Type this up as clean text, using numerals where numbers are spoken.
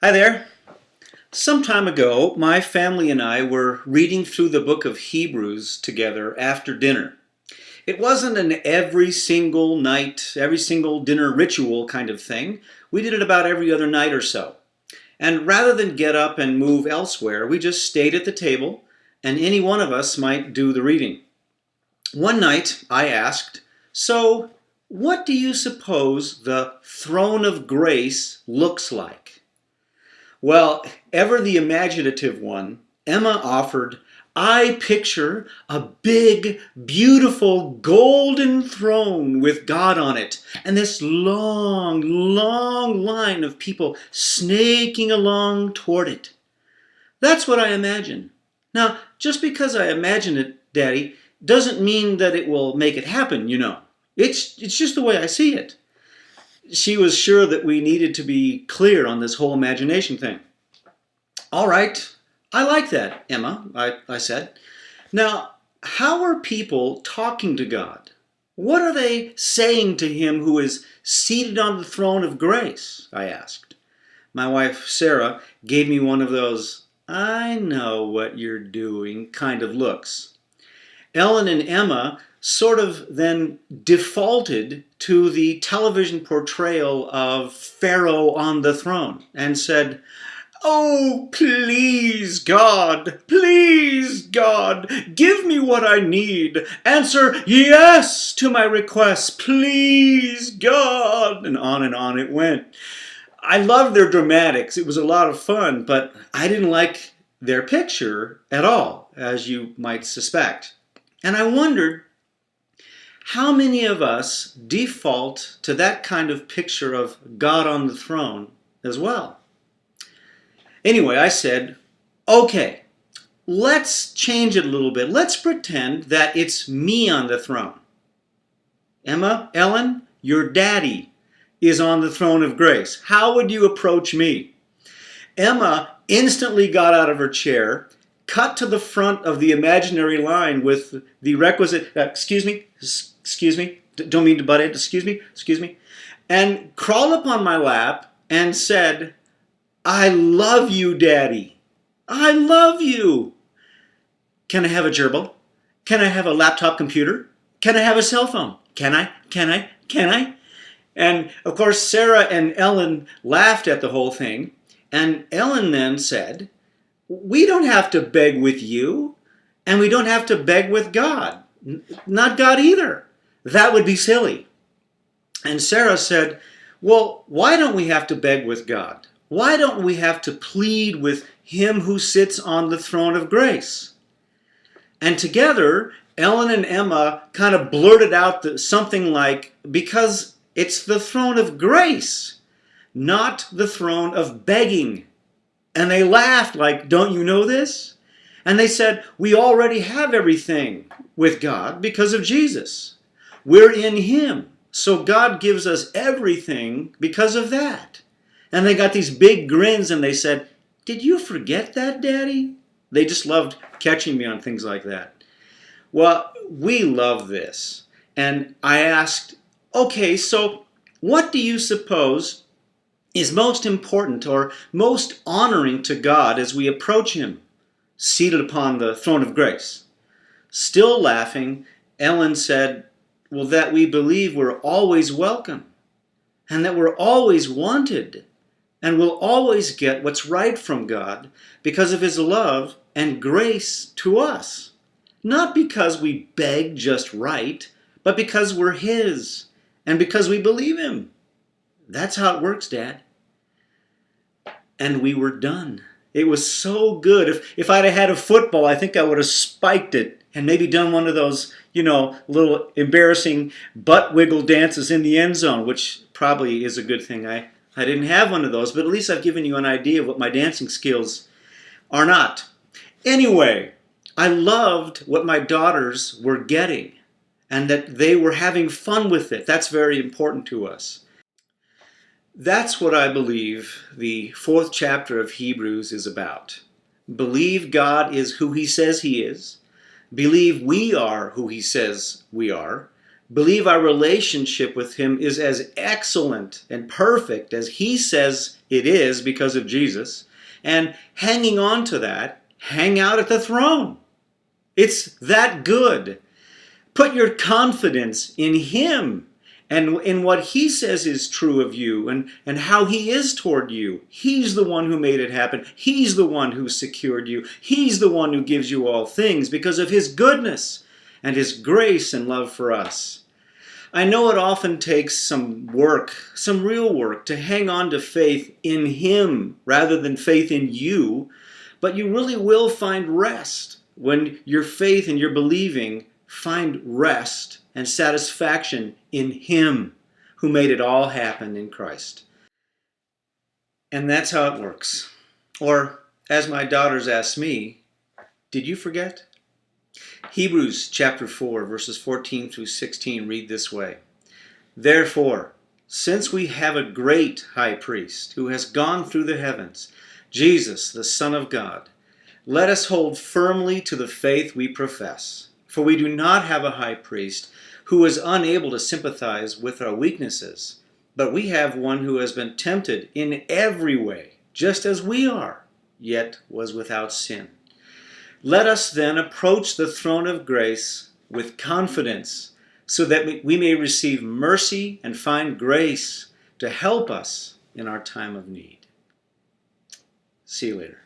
Hi there. Some time ago, my family and I were reading through the book of Hebrews together after dinner. It wasn't an every single night, every single dinner ritual kind of thing. We did it about every other night or so. And rather than get up and move elsewhere, we just stayed at the table, and any one of us might do the reading. One night, I asked, "So, what do you suppose the throne of grace looks like?" Well, ever the imaginative one, Emma offered, "I picture a big, beautiful golden throne with God on it, and this long, long line of people snaking along toward it. That's what I imagine." Now, just because I imagine it, Daddy, doesn't mean that it will make it happen, you know. It's just the way I see it. She was sure that we needed to be clear on this whole imagination thing. "All right, I like that, Emma," I said. "Now, how are people talking to God? What are they saying to Him who is seated on the throne of grace?" I asked. My wife, Sarah, gave me one of those, "I know what you're doing" kind of looks. Ellen and Emma sort of then defaulted to the television portrayal of Pharaoh on the throne and said, "Oh, please, God, give me what I need. Answer yes to my requests, please, God." And on it went. I loved their dramatics. It was a lot of fun, but I didn't like their picture at all, as you might suspect. And I wondered, how many of us default to that kind of picture of God on the throne as well? Anyway, I said, "Okay, let's change it a little bit. Let's pretend that it's me on the throne. Emma, Ellen, your daddy is on the throne of grace. How would you approach me?" Emma instantly got out of her chair, cut to the front of the imaginary line with the requisite, excuse me, don't mean to butt in, excuse me, and crawled up on my lap and said, "I love you, Daddy. I love you. Can I have a gerbil? Can I have a laptop computer? Can I have a cell phone? Can I? And of course, Sarah and Ellen laughed at the whole thing. And Ellen then said, "We don't have to beg with you, and we don't have to beg with God. Not God either. That would be silly." And Sarah said, "Well, why don't we have to beg with God? Why don't we have to plead with Him who sits on the throne of grace?" And together, Ellen and Emma kind of blurted out something like, "Because it's the throne of grace, not the throne of begging." And they laughed like, "Don't you know this?" And they said, "We already have everything with God because of Jesus. We're in Him, so God gives us everything because of that." And they got these big grins and they said, "Did you forget that, Daddy?" They just loved catching me on things like that. Well, we love this. And I asked, "Okay, so what do you suppose is most important or most honoring to God as we approach Him, seated upon the throne of grace?" Still laughing, Ellen said, "Well, that we believe we're always welcome, and that we're always wanted, and we'll always get what's right from God because of His love and grace to us. Not because we beg just right, but because we're His, and because we believe Him. That's how it works, Dad." And we were done. It was so good. If I'd have had a football, I think I would have spiked it and maybe done one of those, little embarrassing butt wiggle dances in the end zone, which probably is a good thing. I didn't have one of those, but at least I've given you an idea of what my dancing skills are not. Anyway, I loved what my daughters were getting and that they were having fun with it. That's very important to us. That's what I believe the 4th chapter of Hebrews is about. Believe God is who He says He is. Believe we are who He says we are. believe our relationship with him is as excellent and perfect as he says it is because of Jesus, and hanging on to that, hang out at the throne. It's that good. Put your confidence in him and in what he says is true of you and how he is toward you. He's the one who made it happen. He's the one who secured you. He's the one who gives you all things because of his goodness and his grace and love for us. I know it often takes some work, some real work, to hang on to faith in him rather than faith in you, but you really will find rest when your faith and your believing find rest and satisfaction in him who made it all happen in Christ. And that's how it works. Or, as my daughters ask me, did you forget? Hebrews chapter 4, verses 14 through 16 read this way. Therefore, since we have a great high priest who has gone through the heavens, Jesus, the Son of God, let us hold firmly to the faith we profess. For we do not have a high priest who is unable to sympathize with our weaknesses, but we have one who has been tempted in every way, just as we are, yet was without sin. Let us then approach the throne of grace with confidence, so that we may receive mercy and find grace to help us in our time of need. See you later.